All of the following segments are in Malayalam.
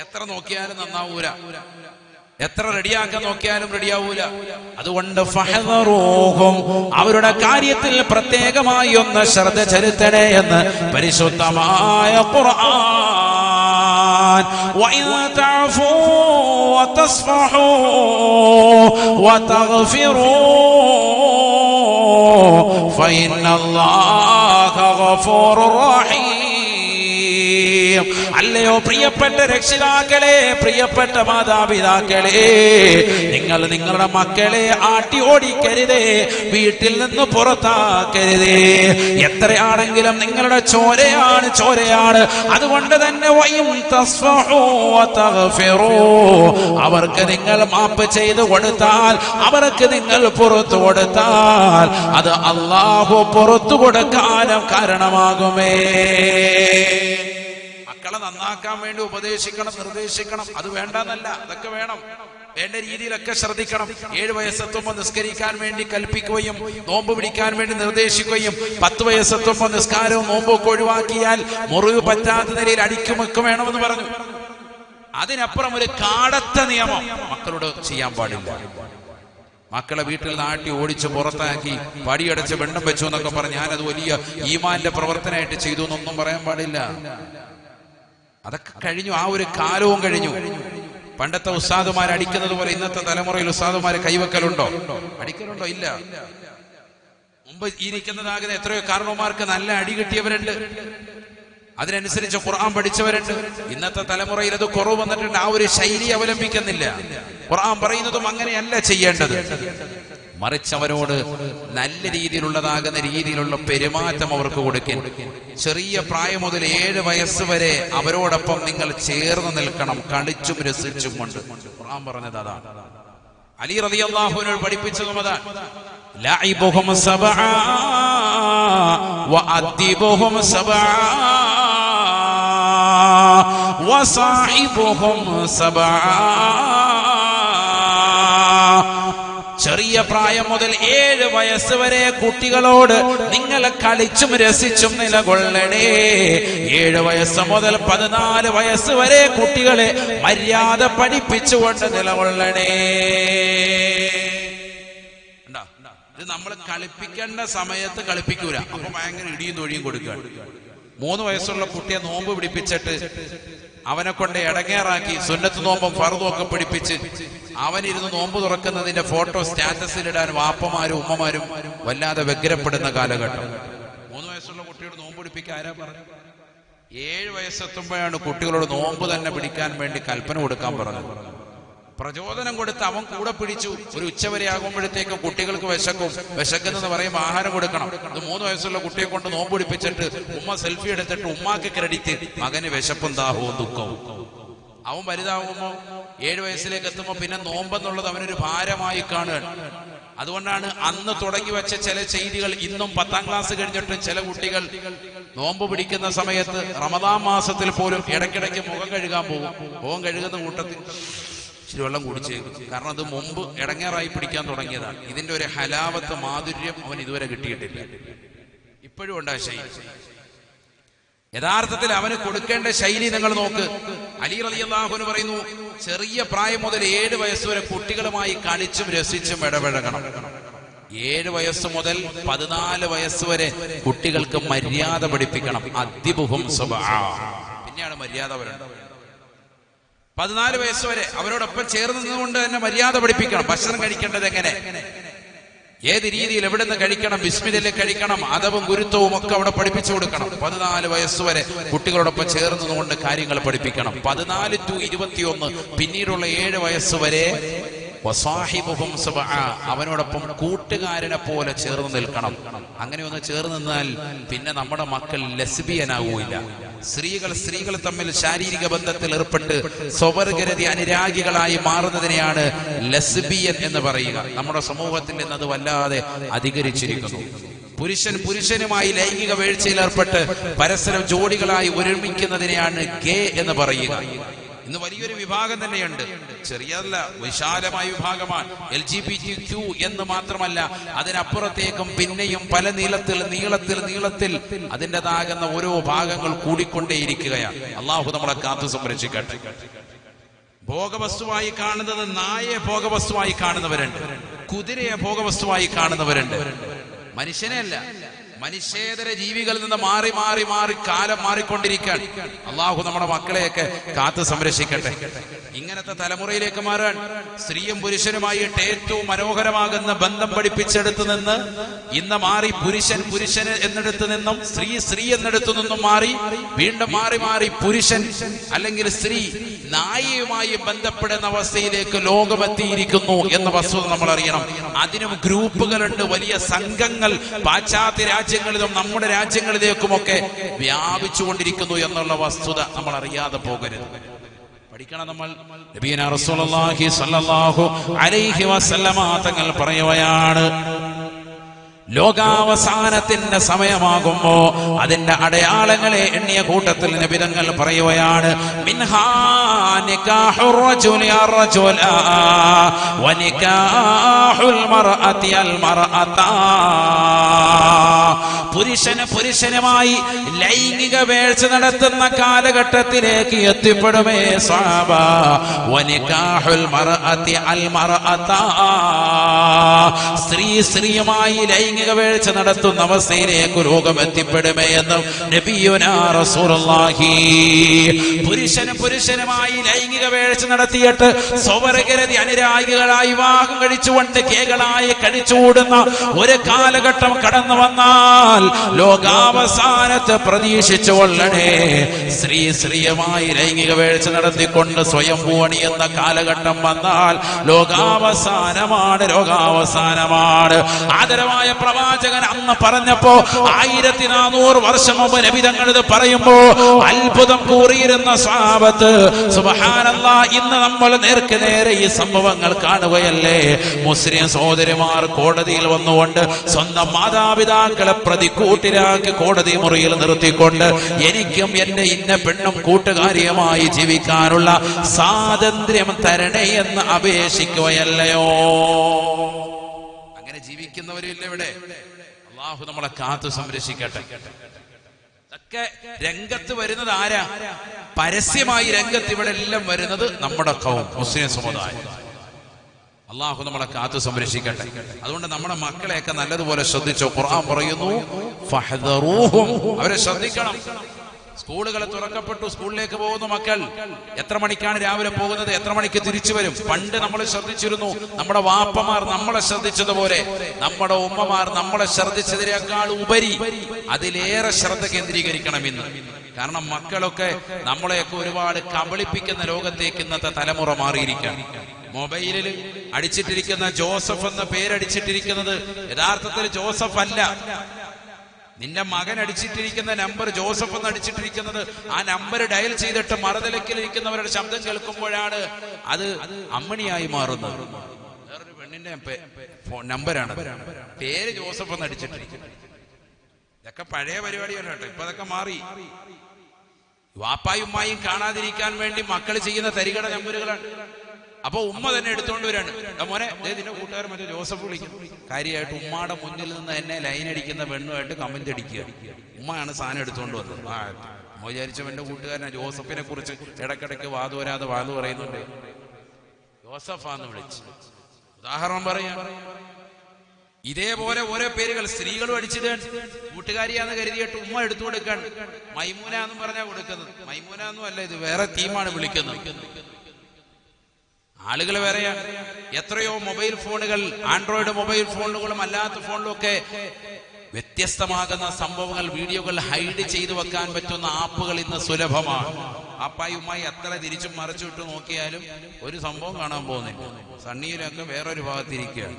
എത്ര നോക്കിയാലും നന്നാവൂല, എത്ര റെഡിയാക്കാൻ നോക്കിയാലും റെഡിയാവൂല. അതുകൊണ്ട് ഫഹദറൂഹും, അവരുടെ കാര്യത്തിൽ പ്രത്യേകമായി ഒന്ന് ശ്രദ്ധ ചെലുത്തണേ എന്ന് പരിശുദ്ധമായ ഖുർആൻ. വഇൻ തഅഫൂ വതസ്ഫഹൂ വതഗ്ഫിറൂ ഫഇന്നല്ലാഹ ഗഫൂറുർ റഹീം. അല്ലയോ പ്രിയപ്പെട്ട രക്ഷിതാക്കളെ, പ്രിയപ്പെട്ട മാതാപിതാക്കളെ, നിങ്ങൾ നിങ്ങളുടെ മക്കളെ ആട്ടി ഓടിക്കരുതേ, വീട്ടിൽ നിന്ന് പുറത്താക്കരുതേ. എത്രയാണെങ്കിലും നിങ്ങളുടെ ചോരയാണ്. അതുകൊണ്ട് തന്നെ അവർക്ക് നിങ്ങൾ മാപ്പ് ചെയ്തു കൊടുത്താൽ, അവർക്ക് നിങ്ങൾ പുറത്തു കൊടുത്താൽ, അത് അല്ലാഹു പുറത്തു കൊടുക്കാനും കാരണമാകുമേ. മക്കളെ നന്നാക്കാൻ വേണ്ടി ഉപദേശിക്കണം, നിർദ്ദേശിക്കണം, അത് വേണ്ടെന്നല്ല, അതൊക്കെ വേണം. വേണ്ട രീതിയിലൊക്കെ ശ്രദ്ധിക്കണം. 7 വയസ്സെത്തുമ്പോൾ നിസ്കരിക്കാൻ വേണ്ടി കൽപ്പിക്കുകയും നോമ്പ് പിടിക്കാൻ വേണ്ടി നിർദ്ദേശിക്കുകയും 10 വയസ്സെത്തുമ്പോൾ നിസ്കാരവും നോമ്പൊക്കെ ഒഴിവാക്കിയാൽ മുറിവ് പറ്റാത്ത നിലയിൽ അടിക്കുമൊക്കെ വേണമെന്ന് പറഞ്ഞു. അതിനപ്പുറം ഒരു കാടത്ത നിയമം മക്കളോട് ചെയ്യാൻ പാടില്ല. മക്കളെ വീട്ടിൽ നാട്ടി ഓടിച്ച് പുറത്താക്കി പടിയടച്ച് വെണ്ണം വെച്ചു എന്നൊക്കെ പറഞ്ഞ് ഞാനത് വലിയ ഈമാന്റെ പ്രവർത്തനമായിട്ട് ചെയ്തു എന്നൊന്നും പറയാൻ പാടില്ല. അതൊക്കെ കഴിഞ്ഞു, ആ ഒരു കാലവും കഴിഞ്ഞു. പണ്ടത്തെ ഉസ്താദുമാർ അടിക്കുന്നത് പോലെ ഇന്നത്തെ തലമുറയിൽ ഉസ്താദുമാര് കൈവക്കലുണ്ടോ? അടിക്കലുണ്ടോ? ഇല്ല. മുമ്പ് ഇരിക്കുന്നതാകുന്ന എത്രയോ കാരണവന്മാർക്ക് നല്ല അടി കിട്ടിയവരുണ്ട്, അതിനനുസരിച്ച് ഖുർആൻ പഠിച്ചവരുണ്ട്. ഇന്നത്തെ തലമുറയിൽ അത് കുറവ് വന്നിട്ടുണ്ട്. ആ ഒരു ശൈലി അവലംബിക്കുന്നില്ല. ഖുർആൻ പറയുന്നതും അങ്ങനെയല്ല ചെയ്യേണ്ടത്. മറിച്ച് അവരോട് നല്ല രീതിയിലുള്ളതാകുന്ന രീതിയിലുള്ള പെരുമാറ്റം അവർക്ക് കൊടുക്കാൻ. ചെറിയ പ്രായം മുതൽ 7 വയസ്സ് വരെ അവരോടൊപ്പം നിങ്ങൾ ചേർന്ന് നിൽക്കണം, കളിച്ചും രസിച്ചും കൊണ്ട്. ഖുർആൻ പറഞ്ഞത് അതാണ്. അലി റളിയല്ലാഹു അൻഹു പഠിപ്പിച്ചതും അതാണ്. ലഅിബുഹും സബഅ വഅദ്ദിബുഹും സബഅ വസാഹിബുഹും സബഅ. ചെറിയ പ്രായം മുതൽ 7 വയസ്സ് വരെ കുട്ടികളോട് നിങ്ങൾ കളിച്ചും രസിച്ചും നിലകൊള്ളണേ. 7 വയസ്സ് മുതൽ 14 വയസ്സ് വരെ കുട്ടികളെ മര്യാദ പഠിപ്പിച്ചുകൊണ്ട് നിലകൊള്ളണേ. ഇത് നമ്മൾ കളിപ്പിക്കേണ്ട സമയത്ത് കളിപ്പിക്കൂല, അപ്പൊ ഭയങ്കര ഇടിയും തൊഴിയും കൊടുക്കുകയാണ്. 3 വയസ്സുള്ള കുട്ടിയെ നോമ്പ് പിടിപ്പിച്ചിട്ട് അവനെ കൊണ്ട് ഇടങ്ങേറാക്കി സുന്നത്ത് നോമ്പും ഫർദും ഒക്കെ പിടിപ്പിച്ച് അവനിരുന്ന് നോമ്പ് തുറക്കുന്നതിന്റെ ഫോട്ടോ സ്റ്റാറ്റസിലിടാൻ വാപ്പമാരും ഉമ്മമാരും വല്ലാതെ വ്യഗ്രപ്പെടുന്ന കാലഘട്ടം. 3 വയസ്സുള്ള കുട്ടിയോട് നോമ്പ് പിടിപ്പിക്കാൻ ആരാ പറഞ്ഞു? 7 വയസ്സെത്തുമ്പോഴാണ് കുട്ടികളോട് നോമ്പ് തന്നെ പിടിക്കാൻ വേണ്ടി കൽപ്പന കൊടുക്കാൻ പറഞ്ഞത്. പ്രചോദനം കൊടുത്ത് അവൻ കൂടെ പിടിച്ചു. ഒരു ഉച്ചവരെ ആകുമ്പോഴത്തേക്കും കുട്ടികൾക്ക് വിശക്കുന്നെന്ന് പറയുമ്പോൾ ആഹാരം കൊടുക്കണം. അത് 3 വയസ്സുള്ള കുട്ടിയെ കൊണ്ട് നോമ്പ് പിടിപ്പിച്ചിട്ട് ഉമ്മ സെൽഫി എടുത്തിട്ട് ഉമ്മാക്ക് ക്രെഡിറ്റ്, മകന് വിശപ്പും ദാഹവും ദുഃഖവും. അവൻ വലുതാകുമ്പോൾ 7 വയസ്സിലേക്ക് എത്തുമ്പോൾ പിന്നെ നോമ്പെന്നുള്ളത് അവനൊരു ഭാരമായി കാണുകയാണ്. അതുകൊണ്ടാണ് അന്ന് തുടങ്ങി വെച്ച ചില ചെയ്തികൾ ഇന്നും 10ാം ക്ലാസ് കഴിഞ്ഞിട്ട് ചില കുട്ടികൾ നോമ്പ് പിടിക്കുന്ന സമയത്ത് റമദാൻ മാസത്തിൽ പോലും ഇടയ്ക്കിടയ്ക്ക് മുഖം കഴുകാൻ പോകും. മുഖം കഴുകുന്ന കൂട്ടത്തിൽ ഇച്ചിരി വെള്ളം കുടിച്ചേക്കും. കാരണം അത് മുമ്പ് ഇടങ്ങേറായി പിടിക്കാൻ തുടങ്ങിയതാണ്. ഇതിന്റെ ഒരു ഹലാവത്ത് മാധുര്യം അവൻ ഇതുവരെ കിട്ടിയിട്ടില്ല. ഇപ്പോഴും ഉണ്ട് ആ ശൈലി. യഥാർത്ഥത്തിൽ അവന് കൊടുക്കേണ്ട ശൈലി നിങ്ങൾ നോക്ക്. അലി റളിയല്ലാഹു അൻഹു പറയുന്നു, ചെറിയ പ്രായം മുതൽ 7 വയസ്സ് വരെ കുട്ടികളുമായി കളിച്ചും രസിച്ചും ഇടപഴകണം. 7 വയസ്സ് മുതൽ 14 വയസ്സ് വരെ കുട്ടികൾക്ക് മര്യാദ പഠിപ്പിക്കണം. അദ്ദിബുഹും സബഅ. പിന്നെയാണ് മര്യാദ വരേണ്ടത്. 14 വയസ്സ് വരെ അവരോടൊപ്പം ചേർന്ന് നിന്നുകൊണ്ട് തന്നെ മര്യാദ പഠിപ്പിക്കണം. ഭക്ഷണം കഴിക്കേണ്ടത് എങ്ങനെ, ഏത് രീതിയിൽ, എവിടെ നിന്ന് കഴിക്കണം, ബിസ്മില്ലിൽ കഴിക്കണം, അദബും ഗുരുത്വവും ഒക്കെ അവിടെ പഠിപ്പിച്ചു കൊടുക്കണം. 14 വയസ്സ് വരെ കുട്ടികളോടൊപ്പം ചേർന്ന് നിന്നുകൊണ്ട് കാര്യങ്ങൾ പഠിപ്പിക്കണം. 14 to 21 പിന്നീടുള്ള 7 വയസ്സ് വരെ വസാഹിബുഹും സബഅ, അവനോടൊപ്പം കൂട്ടുകാരനെ പോലെ ചേർന്ന് നിൽക്കണം. അങ്ങനെ ഒന്ന് ചേർന്ന് നിന്നാൽ പിന്നെ നമ്മുടെ മക്കൾ ലെസ്ബിയനാവൂല്ല. സ്ത്രീകൾ തമ്മിൽ ശാരീരിക ബന്ധത്തിൽ ഏർപ്പെട്ട് സ്വവർഗരതി അനുരാഗികളായി മാറുന്നതിനെയാണ് ലെസ്ബിയൻ എന്ന് പറയുക. നമ്മുടെ സമൂഹത്തിൽ നിന്ന് അത് വല്ലാതെ അധികരിച്ചിരിക്കുന്നു. പുരുഷനുമായി ലൈംഗിക വീഴ്ചയിൽ ഏർപ്പെട്ട് പരസ്പരം ജോഡികളായി ഒരുമിക്കുന്നതിനെയാണ് ഗേ എന്ന് പറയുക. ഇന്ന് വലിയൊരു വിഭാഗം തന്നെയുണ്ട്, ചെറിയതല്ല, വിശാലമായ വിഭാഗമാണ്. LGBTQ എന്ന് മാത്രമല്ല, അതിനപ്പുറത്തേക്കും പിന്നെയും പല നീളത്തിൽ അതിൻ്റെതാകുന്ന ഓരോ ഭാഗങ്ങൾ കൂടിക്കൊണ്ടേയിരിക്കുകയാണ്. അള്ളാഹു നമ്മളെ കാത്തു സംരക്ഷിക്കട്ടെ. ഭോഗവസ്തുവായി കാണുന്നത് നായയെ ഭോഗവസ്തുവായി കാണുന്നവരുണ്ട്, കുതിരയെ ഭോഗവസ്തുവായി കാണുന്നവരുണ്ട്. മനുഷ്യനെ അല്ല, മനുഷ്യേതര ജീവികളിൽ നിന്ന് മാറി മാറി മാറി കാലം മാറിക്കൊണ്ടിരിക്കാൻ അള്ളാഹു നമ്മുടെ മക്കളെയൊക്കെ കാത്തു സംരക്ഷിക്കട്ടെ. ഇങ്ങനത്തെ തലമുറയിലേക്ക് മാറാൻ സ്ത്രീയും പുരുഷനുമായിട്ട് ഏറ്റവും മനോഹരമാകുന്ന ബന്ധം പഠിപ്പിച്ചെടുത്തു നിന്ന് ഇന്ന് മാറി പുരുഷൻ എന്നിടത്തു നിന്നും സ്ത്രീ എന്നിടത്തു നിന്നും മാറി വീണ്ടും മാറി മാറി പുരുഷൻ അല്ലെങ്കിൽ സ്ത്രീ നായിയുമായി ബന്ധപ്പെടുന്ന അവസ്ഥയിലേക്ക് ലോകമെത്തിയിരിക്കുന്നു എന്ന വസ്തുത നമ്മൾ അറിയണം. അതിനും ഗ്രൂപ്പുകളുണ്ട്, വലിയ സംഘങ്ങൾ പാശ്ചാത്യ രാജ്യങ്ങളിലും നമ്മുടെ രാജ്യങ്ങളിലേക്കുമൊക്കെ വ്യാപിച്ചുകൊണ്ടിരിക്കുന്നു എന്നുള്ള വസ്തുത നമ്മൾ അറിയാതെ പോകരുത്. പഠിക്കണം നമ്മൾ. നബിയനാ റസൂലുള്ളാഹി സ്വല്ലല്ലാഹു അലൈഹി വസല്ലമ തങ്ങൾ പറയുകയാണ്, ലോകാവസാനത്തിന്റെ സമയമാകുമ്പോ അതിന്റെ അടയാളങ്ങളെ എണ്ണിയ കൂട്ടത്തിൽ നബി തങ്ങൾ പറയുകയാണ്, മിൻഹാ നികാഹുർ റജുലി അർറജുല വനികാഹുൽ മർഅതി അൽ മർഅത. പുരുഷനുമായി ലൈംഗിക വേഴ്ച നടത്തുന്ന കാലഘട്ടത്തിലേക്ക് എത്തിപ്പെടുമേ സ്വഹാബ. വനികാഹുൽ മർഅതി അൽ മർഅത. സ്ത്രീയുമായി ലൈംഗിക വേഴ്ച നടത്തുന്ന അവസ്ഥയിലേക്ക് ലോകം എത്തിപ്പെടുമേ എന്ന് നബിയുനാ റസൂലുള്ളാഹി. പുരുഷനുമായി ലൈംഗിക വേഴ്ച നടത്തിയിട്ട് സ്വവർഗരതി അനുരാഗികളായി വിവാഹം കഴിച്ചുകൊണ്ട് കേകളായി കഴിച്ചുകൂടുന്ന ഒരു കാലഘട്ടം കടന്നു വന്നാൽ ലോകാവസാനത്തെ പ്രതീക്ഷിച്ചു കൊള്ളണേ. സ്ത്രീയുമായി ലൈംഗിക വേഴ്ച നടത്തിക്കൊണ്ട് സ്വയം പൂവണി എന്ന കാലഘട്ടം വന്നാൽ ലോകാവസാനമാണ്. ആദരവായ പ്രവാചകൻ അന്ന് പറഞ്ഞപ്പോ 1400 വർഷം മുമ്പ് നബി തങ്ങൾ ഇത് പറയുമ്പോ അത്ഭുതം കൂറിയിരുന്ന സ്വഹാബത്ത് സുബ്ഹാനല്ലാഹ്, ഇന്ന് നമ്മൾ നേർക്ക് നേരെ ഈ സംഭവങ്ങൾ കാണുകയല്ലേ. മുസ്ലിം സഹോദരിമാർ കോടതിയിൽ വന്നുകൊണ്ട് സ്വന്തം മാതാപിതാക്കളെ പ്രതിക്കൂട്ടിലാക്കി കോടതി മുറിയിൽ നിർത്തിക്കൊണ്ട് എനിക്കും എന്റെ ഇന്ന പെണ്ണും കൂട്ടുകാരിയുമായി ജീവിക്കാനുള്ള സ്വാതന്ത്ര്യം തരണേ എന്ന് അപേക്ഷിക്കുകയല്ലയോ. അങ്ങനെ ജീവിക്കുന്നവരില്ല ഇവിടെ. അള്ളാഹു നമ്മളെ കാത്തു സംരക്ഷിക്കട്ടെ. ഇതൊക്കെ രംഗത്ത് വരുന്നത് ആരാ? പരസ്യമായി രംഗത്ത് ഇവിടെ എല്ലാം വരുന്നത് നമ്മുടെ മുസ്ലിം സമുദായം. അള്ളാഹു നമ്മളെ കാത്തു സംരക്ഷിക്കട്ടെ. അതുകൊണ്ട് നമ്മുടെ മക്കളെയൊക്കെ നല്ലതുപോലെ ശ്രദ്ധിച്ചോ. ഖുർആൻ പറയുന്നു, ഫഹ്ദറൂഹും, അവരെ ശ്രദ്ധിക്കണം. സ്കൂളുകൾ തുറക്കപ്പെട്ടു, സ്കൂളിലേക്ക് പോകുന്ന മക്കൾ എത്ര മണിക്കാണ് രാവിലെ പോകുന്നത്, എത്ര മണിക്ക് തിരിച്ചു വരും? പണ്ട് നമ്മൾ ശ്രദ്ധിച്ചിരുന്നു. നമ്മുടെ വാപ്പമാർ നമ്മളെ ശ്രദ്ധിച്ചതുപോലെ നമ്മുടെ ഉമ്മമാർ നമ്മളെ ശ്രദ്ധിച്ചതിനേക്കാൾ ഉപരി അതിലേറെ ശ്രദ്ധ കേന്ദ്രീകരിക്കണം ഇന്ന്. കാരണം മക്കളൊക്കെ നമ്മളെയൊക്കെ ഒരുപാട് കബളിപ്പിക്കുന്ന ലോകത്തേക്ക് ഇന്നത്തെ തലമുറ മാറിയിരിക്കുകയാണ്. മൊബൈലിൽ അടിച്ചിട്ടിരിക്കുന്ന ജോസഫ് എന്ന പേരടിച്ചിട്ടിരിക്കുന്നത് യഥാർത്ഥത്തിൽ ജോസഫ് അല്ല. നിന്റെ മകൻ അടിച്ചിട്ടിരിക്കുന്ന നമ്പർ ജോസഫ് എന്ന് അടിച്ചിട്ടിരിക്കുന്നത്, ആ നമ്പർ ഡയൽ ചെയ്തിട്ട് മറുതലക്കിലിരിക്കുന്നവരുടെ ശബ്ദം കേൾക്കുമ്പോഴാണ് അത് അമ്മണിയായി മാറുന്നത്. വേറൊരു പെണ്ണിന്റെ നമ്പരാണ്, പേര് ജോസഫ് എന്ന് അടിച്ചിട്ടിരിക്കുന്നത്. ഇതൊക്കെ പഴയ പരിപാടിയാണ് കേട്ടോ, ഇപ്പൊ അതൊക്കെ മാറി. വാപ്പായും ഉമ്മായും കാണാതിരിക്കാൻ വേണ്ടി മക്കൾ ചെയ്യുന്ന തരികട നമ്പറുകളാണ്. അപ്പൊ ഉമ്മ തന്നെ എടുത്തോണ്ട് വരാണ്, മോനെ നിന്റെ കൂട്ടുകാരൻ മറ്റേ ജോസഫ് വിളിക്കുന്നു. കാര്യമായിട്ട് ഉമ്മയുടെ മുന്നിൽ നിന്ന് എന്നെ ലൈൻ അടിക്കുന്ന പെണ്ണുമായിട്ട് കമന്റ് അടിക്കുക. ഉമ്മയാണ് സാധനം എടുത്തോണ്ട് വന്നത്. ഉമ്മ വിചാരിച്ചവന്റെ കൂട്ടുകാരനെ ജോസഫിനെ കുറിച്ച് ഇടക്കിടയ്ക്ക് വാതുവരാതെ വാതു പറയുന്നുണ്ട്. ജോസഫാന്ന് വിളിച്ച് ഉദാഹരണം പറയാം. ഇതേപോലെ ഓരോ പേരുകൾ സ്ത്രീകളും അടിച്ചിട്ട് കൂട്ടുകാരിയാന്ന് കരുതിയിട്ട് ഉമ്മ എടുത്തു കൊടുക്കാൻ മൈമൂന എന്നും പറഞ്ഞാ കൊടുക്കുന്നത്. മൈമൂന എന്നും അല്ല, ഇത് വേറെ തീമാണ് വിളിക്കുന്നത്. ആളുകൾ വേറെയാണ്. എത്രയോ മൊബൈൽ ഫോണുകൾ, ആൻഡ്രോയിഡ് മൊബൈൽ ഫോണുകളും അല്ലാത്ത ഫോണിലും ഒക്കെ വ്യത്യസ്തമാകുന്ന സംഭവങ്ങൾ, വീഡിയോകൾ ഹൈഡ് ചെയ്തു വെക്കാൻ പറ്റുന്ന ആപ്പുകൾ ഇന്ന് സുലഭമാണ്. ആപ്പായുമായി എത്ര തിരിച്ചും മറിച്ചിട്ട് നോക്കിയാലും ഒരു സംഭവം കാണാൻ പോകുന്നില്ല. സണ്ണിയിലൊക്കെ വേറൊരു ഭാഗത്തിരിക്കുകയാണ്,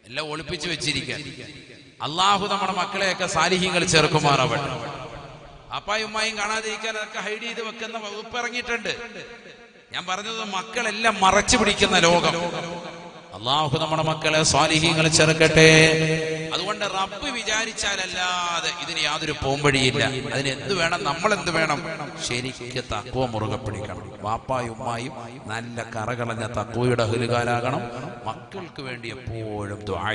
എല്ലാം ഒളിപ്പിച്ചു വെച്ചിരിക്കുക. അള്ളാഹു നമ്മുടെ മക്കളെയൊക്കെ സാലിഹ്യങ്ങൾ ചേർക്കുമാറാവട്ടെ. ആപ്പായുമായും കാണാതിരിക്കാൻ അതൊക്കെ ഹൈഡ് ചെയ്ത് വെക്കുന്ന വകുപ്പ് ഇറങ്ങിയിട്ടുണ്ട്. ഞാൻ പറഞ്ഞത് മക്കളെല്ലാം മറച്ചു പിടിക്കുന്ന ലോകം. അള്ളാഹു നമ്മുടെ മക്കളെ സ്വാലിഹീങ്ങൾ ചേർക്കട്ടെ. അതുകൊണ്ട് റബ്ബ് വിചാരിച്ചാലല്ലാതെ ഇതിന് യാതൊരു പോംവഴിയില്ല. അതിന് എന്ത് വേണം? നമ്മൾ എന്ത് വേണം? ശരിക്ക് തഖ്വ മുറുകെ പിടിക്കണം. വാപ്പായും ഉമ്മായും നല്ല കറകളഞ്ഞ തഖ്വയുടെ അഹ്ലുകാരാകണം. മക്കൾക്ക് വേണ്ടി എപ്പോഴും ദുആ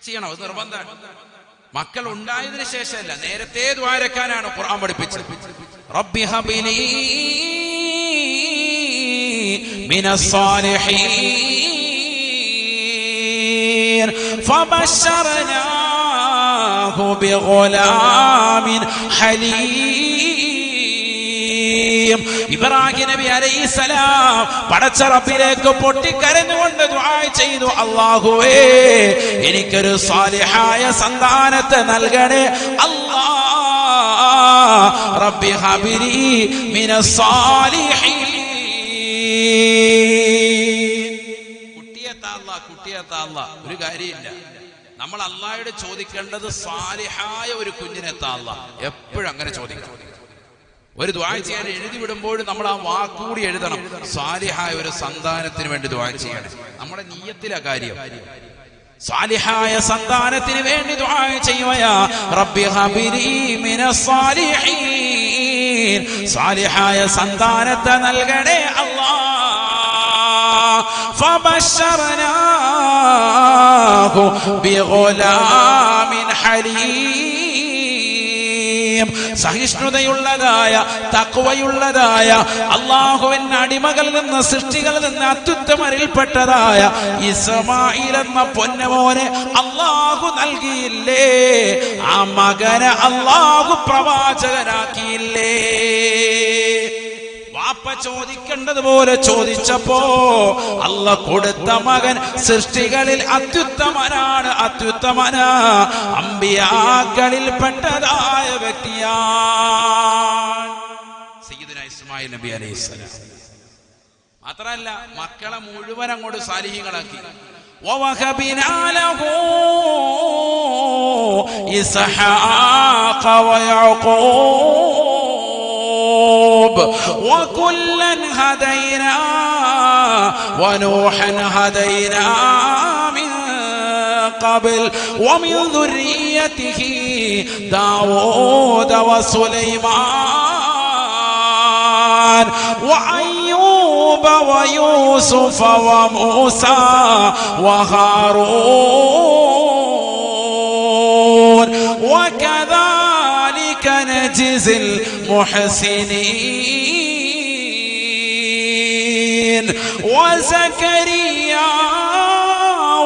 ചെയ്യണം. അത് നിർബന്ധമാണ്. മക്കൾ ഉണ്ടായതിനു ശേഷമല്ല, നേരത്തെ ദുആ രക്കാനാണ് ഖുർആൻ പഠിപ്പിച്ചത്. റബ്ബി ഹബ്ലി മിനസ്സാലിഹീൻ ഫബശർനാഹു ബിഗുലാമിൻ ഹലീം. ഇബ്രാഹിം നബി അലൈഹിസ്സലാം പടച്ച റബ്ബിലേക്ക് പൊട്ടിക്കരഞ്ഞുകൊണ്ട് ദുആ ചെയ്തു, അല്ലാഹുവേ എനിക്കൊരു സാലിഹായ സന്താനത്തെ നൽകണേ അല്ലാഹ്, റബ്ബി ഹബിലി മിനസ്സാലിഹീൻ. കുട്ടിയെത്താ ഒരു കാര്യമില്ല. നമ്മൾ അല്ലാഹയോട് ചോദിക്കേണ്ടത് സാലിഹായ ഒരു കുഞ്ഞിനെത്താ അല്ലാഹ്. എപ്പോഴും അങ്ങനെ ചോദിക്കണം. ഒരു ദുആ ചെയ്യാൻ എഴുതി വിടുമ്പോഴും നമ്മൾ ആ വാക്കുകൂടി എഴുതണം, സാലിഹായ ഒരു സന്താനത്തിന് വേണ്ടി ദുആ ചെയ്യണം. നമ്മുടെ നിയ്യത്തിലെ കാര്യം സാലിഹായ സന്താനത്തിന് വേണ്ടി ദുആ ചെയ്യുകയാ. റബ്ബി ഹബിലി മിനസ്സാലിഹീൻ, സാലിഹായ സന്താനത്തെ നൽകണേ അല്ലാഹ്. ഫബശർനാഹു ബിഗുലാമിൻ ഹലീം. സഹിഷ്ണുതയുള്ളതായ തഖ്വയുള്ളതായ അല്ലാഹുവിന്റെ അടിമകളിൽ നിന്ന് സൃഷ്ടികളിൽ നിന്ന് അത്യുത്തമരിൽപ്പെട്ടതായ ഇസ്മാഈൽ എന്ന പൊന്നമോനെ അല്ലാഹു നൽകിയില്ലേ? ആ മകനെ അല്ലാഹു പ്രവാചകനാക്കിയില്ലേ? വാപ്പ ചോദിക്കേണ്ടതുപോലെ ചോദിച്ചപ്പോ അല്ലാഹ് കൊടുത്ത മകൻ സൃഷ്ടികളിൽ അത്യുത്തമനാണ്, അത്യുത്തമനാ, അമ്പിയാക്കളിൽ പെട്ടതായ വ്യക്തിയാണ് സയ്യിദുനാ ഇസ്മാഈൽ നബി അലൈഹിസ്സലാം. മാത്രമല്ല മക്കളെ മുഴുവൻ അങ്ങോട്ട് സാലിഹീങ്ങളാക്കി. വവഹബിനാ ലഹു ഇസ്ഹാഖ വയഅഖൂബ് وكلا هدينا ونوحا هدينا من قبل ومن ذريته داود وسليمان وأيوب ويوسف وموسى وهارون وكذلك نجزي المحسنين وزكريا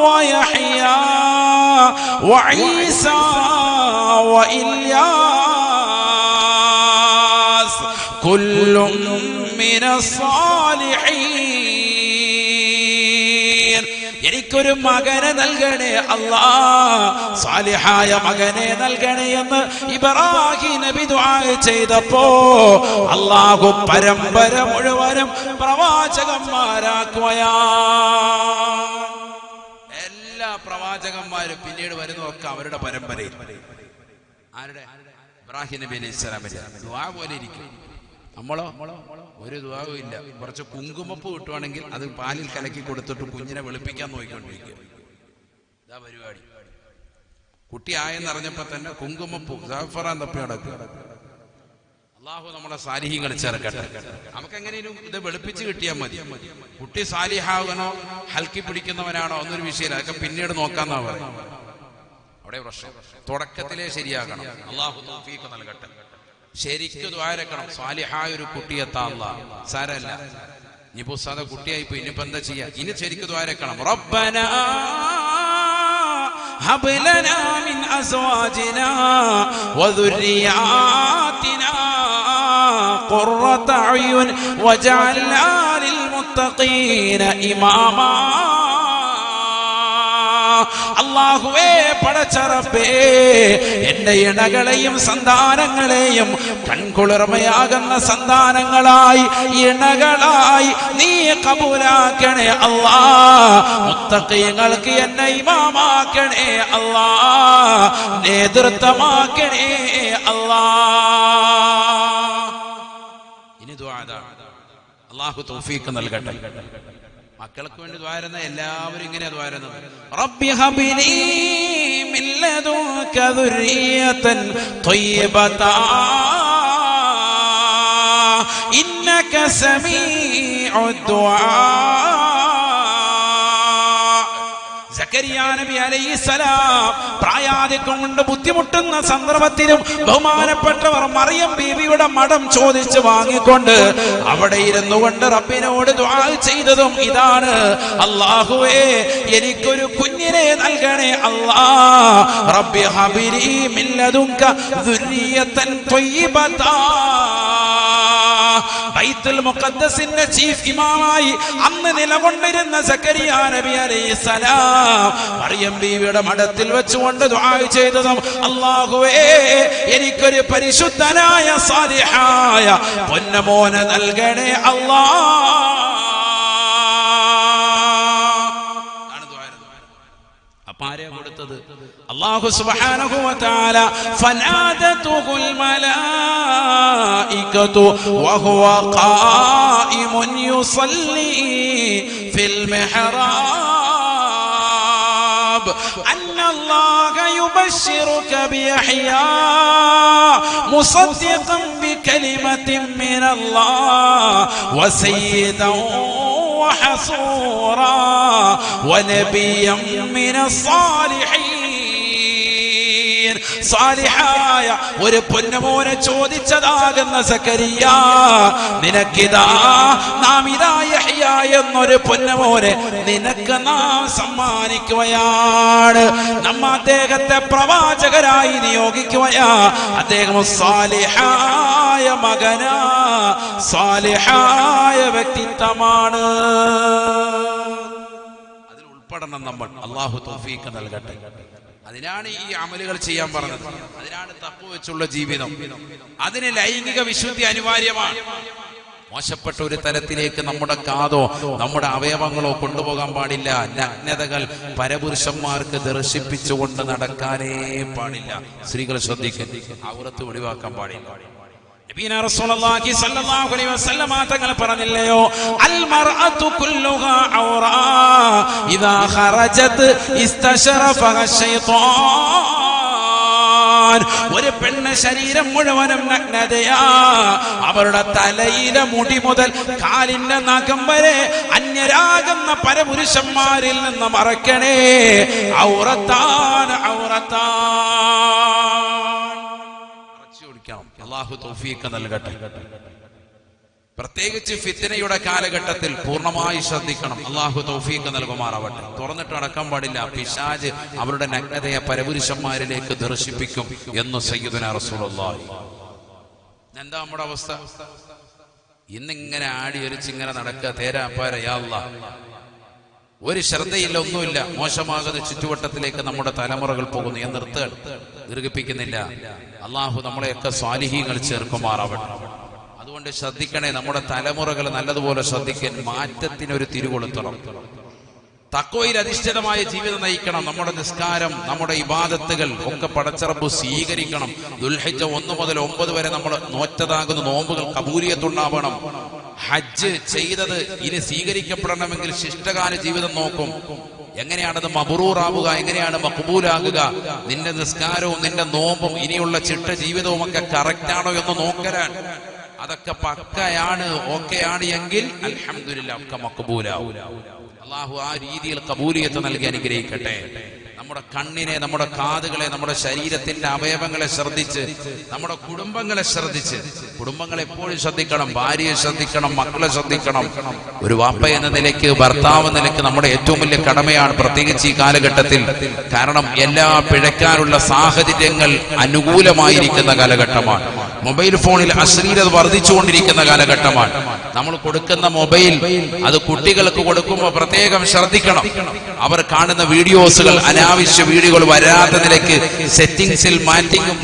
ويحيى وعيسى وإلياس كل من الصالحين. എനിക്കൊരു മകനെ നൽകണേ അല്ലാഹ്, സാലിഹായ മകനെ നൽകണേ എന്ന് ഇബ്രാഹിം നബി ദുആ ചെയ്തപ്പോ അല്ലാഹു പരമ്പര മുഴുവനും പ്രവാചകന്മാരാക്കുകയാണ്. എല്ലാ പ്രവാചകന്മാരും പിന്നീട് വരുന്നതൊക്കെ അവരുടെ പരമ്പരയിൽ. ആരുടെ? ഇബ്രാഹിം നബി അലൈഹിസ്സലാമിന്റെ ദുആ പോലെ ഇരിക്കും. നമ്മളോ ഒരു ദുആവും ഇല്ല. കുറച്ച് കുങ്കുമപ്പ് കിട്ടുവാണെങ്കിൽ അത് പാലിൽ കലക്കി കൊടുത്തിട്ട് കുഞ്ഞിനെ വെളുപ്പിക്കാൻ നോക്കിക്കൊണ്ടിരിക്കുക. ഇതാ പരിപാടി. കുട്ടിയായെന്നറിഞ്ഞപ്പോ തന്നെ കുങ്കുമപ്പൂ സാഫറാൻ തപ്പി നടക്കുക. അല്ലാഹു നമ്മളെ സാലിഹീങ്ങൾ ചേർക്കട്ടെ. നമുക്ക് എങ്ങനെയും ഇത് വെളുപ്പിച്ച് കിട്ടിയാൽ മതി. കുട്ടി സാലിഹാകണോ ഹൽക്കി പിടിക്കുന്നവനാണോ എന്നൊരു വിഷയമില്ല, അതൊക്കെ പിന്നീട് നോക്കാന്നാ പറയും. അവിടെ പ്രശ്നം തുടക്കത്തിലേ ശരിയാകണം. അല്ലാഹു തൗഫീഖ് നൽകട്ടെ. ശരിക്കും ദ്വാരക്കണം. സാലിഹായ ഒരു കുട്ടിയെത്താ അല്ലാഹ്. സാരല്ല, ഇനിയിപ്പോ സാധാ കുട്ടിയായിപ്പോ ഇനിയിപ്പോ എന്താ ചെയ്യാ? ഇനി ശരിക്കും ദ്വാരക്കണം. റബ്ബനാ ഹബ് ലനാ മിൻ അസ്വാജിനാ വദുർരിയാതിനാ ഖുർറത അയുൻ വജഅൽനാ ലിൽ മുത്തഖീന ഇമാമാ. അല്ലാഹുവേ പടച്ച റബ്ബേ, എന്റെ ഇണകളെയും സന്താനങ്ങളെയും കൺകുളിർമയാകുന്ന സന്താനങ്ങളായി ഇണകളായി നീ കബൂലാക്കണേ അല്ലാഹ്. മുത്തഖീങ്ങൾക്ക് എന്നെ ഇമാമാക്കണേ അല്ലാഹ്, നേതൃത്വമാക്കണേ അല്ലാഹ്. ഇനി ദുആ അല്ലാഹു തൗഫീഖ് നൽകട്ടെ. മക്കൾക്ക് വേണ്ടി ദ്വാരുന്ന എല്ലാവരും ഇങ്ങനെ ദ്വാരുന്നത്. റബ്ബി ഹബിലി മിൻ ലദുൻക ദുർരിയതൻ ത്വയ്യിബതാ ഇന്നക സമീഉദ് ദുആ. സക്കരിയാ നബി അലൈഹിസ്സലാം പ്രായാധിക്യം കൊണ്ട് ബുദ്ധിമുട്ടുന്ന സന്ദർഭത്തിലും ബഹുമാനപ്പെട്ടവർ മറിയം ബീവിയുടെ മഠം ചോദിച്ച് വാങ്ങിക്കൊണ്ട് അവിടെ ഇരുന്നു കൊണ്ട് റബ്ബിനോട് ദുആ ചെയ്തതും ഇതാണ്, അല്ലാഹുവേ എനിക്കൊരു കുഞ്ഞിനെ നൽകണേ അല്ലാ, റബ്ബി ഹബിലി മിൻ ലദുൻക ദുർരിയതൻ ത്വയ്യിബതാ. ബൈത്തുൽ മുഖദ്ദസിന്റെ ചീഫ് ഇമാമായി അന്ന് നിലകൊണ്ടിരുന്ന സക്കരിയാ നബി അലൈഹിസ്സലാം മറിയം ബീവിയുടെ മഠത്തിൽ വെച്ചുകൊണ്ട് ദുആ ചെയ്തതും, അല്ലാഹുവേ എനിക്കൊരു പരിശുദ്ധനായ സാലിഹായ പൊന്നമോനെ നൽകണേ അല്ലാ. ആരെയാ കൊടുത്തത്? അല്ലാഹു സുബ്ഹാനഹു വ തആല. ഫനാദതുൽ മലായികതു വഹുവ ഖായിമുൻ യുസല്ലി ഫിൽ മിഹ്റാബ് അന്നല്ലാഹ യുബശ്ശിറുക ബിയഹ്യാ മുസദ്ദിഖൻ ബികലിമത്തിൻ മിനല്ലാഹ് വസയ്യിദൻ وحصورا ونبيا من الصالحين. സാലിഹായ ഒരു പൊന്നമോനെ ചോദിച്ചതാകുന്ന സക്കരിയ, നിനക്കിതാ നാം ഇതാ യഹ്യ എന്നൊരു പൊന്നമോനെ നിനക്ക് നാം സമ്മാനിക്കുകയാണ്. നമ്മ അദ്ദേഹത്തെ പ്രവാചകരായി നിയോഗിക്കുകയാ. അദ്ദേഹം സാലിഹായ മകനാ, സാലിഹായ വ്യക്തിത്വമാണ്. അതിൽ ഉൾപ്പെടണം നമ്മൾ. അല്ലാഹു തൗഫീഖ് നൽകട്ടെ. അതിനാണ് ഈ അമലുകൾ ചെയ്യാൻ പറഞ്ഞത്. അതിനാണ് തഖ്വ വെച്ചുള്ള ജീവിതം. അതിന് ലൈംഗിക വിശുദ്ധി അനിവാര്യമാണ്. മോശപ്പെട്ട ഒരു തലത്തിലേക്ക് നമ്മുടെ കാതോ നമ്മുടെ അവയവങ്ങളോ കൊണ്ടുപോകാൻ പാടില്ല. നഗ്നതകൾ പരപുരുഷന്മാർക്ക് ദർശിപ്പിച്ചുകൊണ്ട് നടക്കാനേ പാടില്ല. സ്ത്രീകൾ ശ്രദ്ധിക്കുക, ഔറത്ത് ഒഴിവാക്കാൻ പാടില്ല. നബീന റസൂലുള്ളാഹി സ്വല്ലല്ലാഹു അലൈഹി വസല്ലം തങ്ങൾ പറഞ്ഞില്ലയോ, അൽ മർഅതു കുല്ലുഹാ ഔറാ ഇദാ ഖറജത് ഇസ്തശറഫഹ ശൈത്താൻ. ഒരു പെണ്ണ് ശരീരം മുഴുവനും നഗ്നതയാ. അവരുടെ തലയിലെ മുടി മുതൽ കാലിന്റെ നഖം വരെ അന്യരാകുന്ന പരപുരുഷന്മാരിൽ നിന്ന് മറക്കണേ. ഔറത്താൻ, ഔറത്താൻ. അല്ലാഹു തൗഫീഖ് നൽകട്ടെ. പ്രത്യേകിച്ച് ഫിത്നയുടെ കാലഘട്ടത്തിൽ പൂർണ്ണമായി ശ്രദ്ധിക്കണം. അല്ലാഹു തൗഫീഖ് നൽകുമാറാവട്ടെ. തുറന്നിട്ട് അടക്കാൻ പാടില്ല. പിശാച് അവരുടെ നഗ്നതയെ പരപുരുഷന്മാരിലേക്ക് ദർശിപ്പിക്കും എന്ന് സയ്യിദുനാ റസൂലുള്ളാഹി. എന്താ നമ്മുടെ അവസ്ഥ? ഇന്നിങ്ങനെ ആടി ഒരിച്ചിങ്ങനെ നടക്കുക, തേരാപ്പാര യാ അല്ലാഹ്. ഒരു ശ്രദ്ധയില്ല, ഒന്നുമില്ല. മോശമാകുന്ന ചുറ്റുവട്ടത്തിലേക്ക് നമ്മുടെ തലമുറകൾ പോകുന്നു. ഞാൻ നിർത്തുകയാണ്, ദീർഘിപ്പിക്കുന്നില്ല. അള്ളാഹു നമ്മളെയൊക്കെ സ്വാലിഹീങ്ങൾ ചേർക്കുമാറാവട്ടെ. അതുകൊണ്ട് ശ്രദ്ധിക്കണേ, നമ്മുടെ തലമുറകൾ നല്ലതുപോലെ ശ്രദ്ധിക്കാൻ മാറ്റത്തിനൊരു തിരികൊളുത്തണം. തഖ്വയിൽ അധിഷ്ഠിതമായ ജീവിതം നയിക്കണം. നമ്മുടെ നിസ്കാരം, നമ്മുടെ ഇബാദത്തുകൾ ഒക്കെ പടച്ചറബ് സ്വീകരിക്കണം. ദുൽഹിജ്ജ 1 മുതൽ 9 വരെ നമ്മൾ നോറ്റതാകുന്ന നോമ്പുകൾ കബൂലിയത്തുണ്ടാവണം. ഹജ്ജ് ചെയ്തത് ഇനി സ്വീകരിക്കപ്പെടണമെങ്കിൽ ശിഷ്ടകാല ജീവിതം നോക്കും. എങ്ങനെയാണത് മബ്റൂറാവുക, എങ്ങനെയാണ് മഖ്ബൂലാകുക? നിന്റെ നിസ്കാരവും നിന്റെ നോമ്പും ഇനിയുള്ള ചിട്ട ജീവിതവും ഒക്കെ കറക്റ്റാണോ എന്ന് നോക്കരാൻ. അതൊക്കെ പക്കയാണ്, ഓക്കെയാണ് എങ്കിൽ അൽഹംദുലില്ലാഹ് ഒക്കെ മഖ്ബൂലാവും. അല്ലാഹു ആ രീതിയിൽ ഖബൂലിയത്ത് നൽകി അനുഗ്രഹിക്കട്ടെ. നമ്മുടെ കണ്ണിനെ, നമ്മുടെ കാതുകളെ, നമ്മുടെ ശരീരത്തിന്റെ അവയവങ്ങളെ ശ്രദ്ധിച്ച്, നമ്മുടെ കുടുംബങ്ങളെ ശ്രദ്ധിച്ച്, കുടുംബങ്ങളെ എപ്പോഴും ശ്രദ്ധിക്കണം. ഭാര്യയെ ശ്രദ്ധിക്കണം, മക്കളെ ശ്രദ്ധിക്കണം. ഒരു വാപ്പ എന്ന നിലയ്ക്ക്, ഭർത്താവ് എന്ന നിലയ്ക്ക് നമ്മുടെ ഏറ്റവും വലിയ കടമയാണ്, പ്രത്യേകിച്ച് ഈ കാലഘട്ടത്തിൽ. കാരണം എല്ലാ പിഴയ്ക്കാനുള്ള സാഹചര്യങ്ങൾ അനുകൂലമായിരിക്കുന്ന കാലഘട്ടമാണ്. മൊബൈൽ ഫോണിൽ അശ്ലീലത വർദ്ധിച്ചുകൊണ്ടിരിക്കുന്ന കാലഘട്ടമാണ്. നമ്മൾ കൊടുക്കുന്ന മൊബൈൽ അത് കുട്ടികൾക്ക് കൊടുക്കുമ്പോൾ പ്രത്യേകം ശ്രദ്ധിക്കണം. അവർ കാണുന്ന വീഡിയോസുകൾ, അനാവശ്യ വീഡിയോകൾ വരാത്ത നിലയ്ക്ക് സെറ്റിംഗ്സിൽ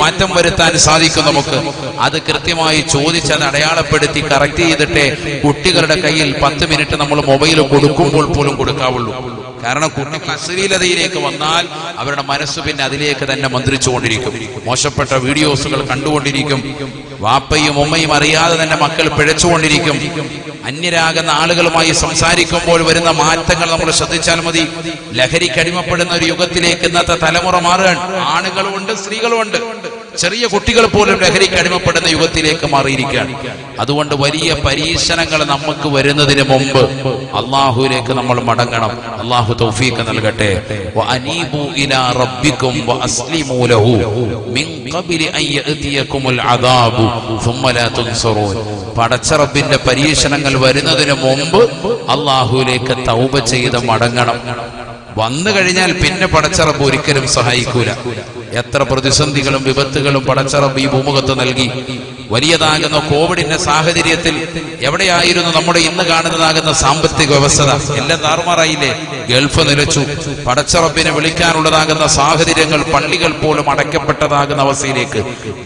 മാറ്റം വരുത്താൻ സാധിക്കും നമുക്ക്. അത് കൃത്യമായി ചോദിച്ച് അത് അടയാളപ്പെടുത്തി കറക്റ്റ് ചെയ്തിട്ട് കുട്ടികളുടെ കയ്യിൽ 10 മിനിറ്റ് നമ്മൾ മൊബൈൽ കൊടുക്കുമ്പോൾ പോലും കൊടുക്കാവുള്ളൂ. കാരണം കുട്ടികൾ അശ്ലീലതയിലേക്ക് വന്നാൽ അവരുടെ മനസ്സ് പിന്നെ അതിലേക്ക് തന്നെ മന്ത്രിച്ചുകൊണ്ടിരിക്കും. മോശപ്പെട്ട വീഡിയോസുകൾ കണ്ടുകൊണ്ടിരിക്കും. വാപ്പയും ഉമ്മയും അറിയാതെ തന്നെ മക്കൾ പിഴച്ചുകൊണ്ടിരിക്കും. അന്യരാകുന്ന ആളുകളുമായി സംസാരിക്കുമ്പോൾ വരുന്ന മാറ്റങ്ങൾ നമ്മൾ ശ്രദ്ധിച്ചാൽ മതി. ലഹരിക്ക് അടിമപ്പെടുന്ന ഒരു യുഗത്തിലേക്ക് ഇന്നത്തെ തലമുറ മാറുകയാണ്. ആണുകളുമുണ്ട്, സ്ത്രീകളുമുണ്ട്. ചെറിയ കുട്ടികൾ പോലും ലഹരിക്ക് അടിമപ്പെടുന്ന യുഗത്തിലേക്ക് മാറിയിരിക്കുകയാണ്. അതുകൊണ്ട് വലിയ പരീക്ഷണങ്ങൾ നമുക്ക് വരുന്നതിന് മുമ്പ് അള്ളാഹുവിലേക്ക് നമ്മൾ മടങ്ങണം. അള്ളാഹു തൗഫീഖ് നൽകട്ടെ. വഅനീബു ഇലാ റബ്ബിക്കും വഅസ്ലിമൂ ലഹു മിൻ ഖബ്ലി അൻ യഅതിയകുമുൽ അദാബു സുമ്മ ലാ തുൻസറൂൻ. പടച്ച റബ്ബിന്റെ പരീക്ഷണങ്ങൾ വരുന്നതിന് മുമ്പ് അള്ളാഹുവിലേക്ക് തൗബ ചെയ്ത് മടങ്ങണം. വന്നു കഴിഞ്ഞാൽ പിന്നെ പടച്ച റബ്ബ് ഒരിക്കലും സഹായിക്കൂല. എത്ര പ്രതിസന്ധികളും വിപത്തുകളും പടച്ച റബ്ബ് ഈ ഭൂമുഖത്ത് നൽകി. വലിയതാകുന്ന കോവിഡിന്റെ സാഹചര്യത്തിൽ എവിടെയായിരുന്നു നമ്മുടെ ഇന്ന് കാണുന്നതാകുന്ന സാമ്പത്തിക വ്യവസ്ഥ? എല്ലാം താറുമാറായില്ലേ? ഗൾഫ് നിലച്ചു. പടച്ച റബ്ബിനെ വിളിക്കാനുള്ളതാകുന്ന സാഹചര്യങ്ങൾ, പള്ളികൾ പോലും അടയ്ക്കപ്പെട്ടതാകുന്ന അവസ്ഥയിലേക്ക്,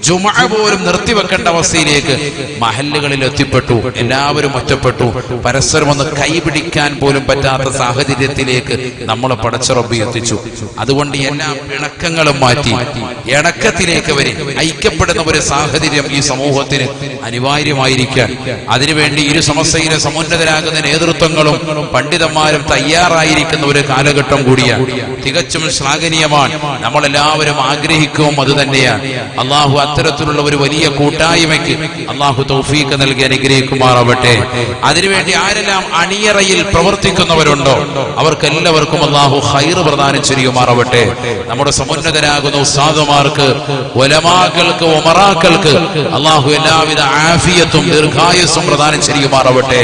ജുമുഅ പോലും നിർത്തിവെക്കേണ്ട അവസ്ഥയിലേക്ക് മഹല്ലുകളിൽ എത്തിപ്പെട്ടു. എല്ലാവരും ഒറ്റപ്പെട്ടു. പരസ്പരം ഒന്ന് കൈപിടിക്കാൻ പോലും പറ്റാത്ത സാഹചര്യത്തിലേക്ക് നമ്മളെ പടച്ച റബ്ബ് എത്തിച്ചു. അതുകൊണ്ട് എല്ലാ പിണക്കങ്ങളും മാറ്റി ഇണക്കത്തിലേക്ക് വരെ ഐക്യപ്പെടുന്ന ഒരു സാഹചര്യം ഈ സമൂഹത്തിന് അനിവാര്യമായിരിക്കാൻ, അതിനുവേണ്ടി ഇരു സമസ്തയിലെ സമുന്നതരാകുന്ന നേതൃത്വങ്ങളും പണ്ഡിതന്മാരും തയ്യാറായിരിക്കുന്ന ഒരു കാലഘട്ടം കൂടിയാണ്. തികച്ചും ശ്ലാഘനീയമാണ്. നമ്മളെല്ലാവരും ആഗ്രഹിക്കുകയും അത് തന്നെയാണ്. അള്ളാഹു അത്തരത്തിലുള്ള ഒരു വലിയ കൂട്ടായ്മയ്ക്ക് അള്ളാഹു തൗഫീഖ് നൽകി അനുഗ്രഹിക്കുമാറാവട്ടെ. അതിനുവേണ്ടി ആരെല്ലാം അണിയറയിൽ പ്രവർത്തിക്കുന്നവരുണ്ടോ അവർക്കെല്ലാവർക്കും അള്ളാഹു ഖൈർ പ്രദാനം ചെയ്യുമാറാവട്ടെ. നമ്മുടെ സമുന്നതരാകുന്ന ഉസ്താദുമാർക്ക്, ഉലമാക്കൾക്ക്, ഉമറാക്കൾക്ക് അള്ളാഹു എല്ലാവിധ ആഫിയത്തും ദീർഘായുസ്സും പ്രദാനം ചെയ്യുമാറാവട്ടെ.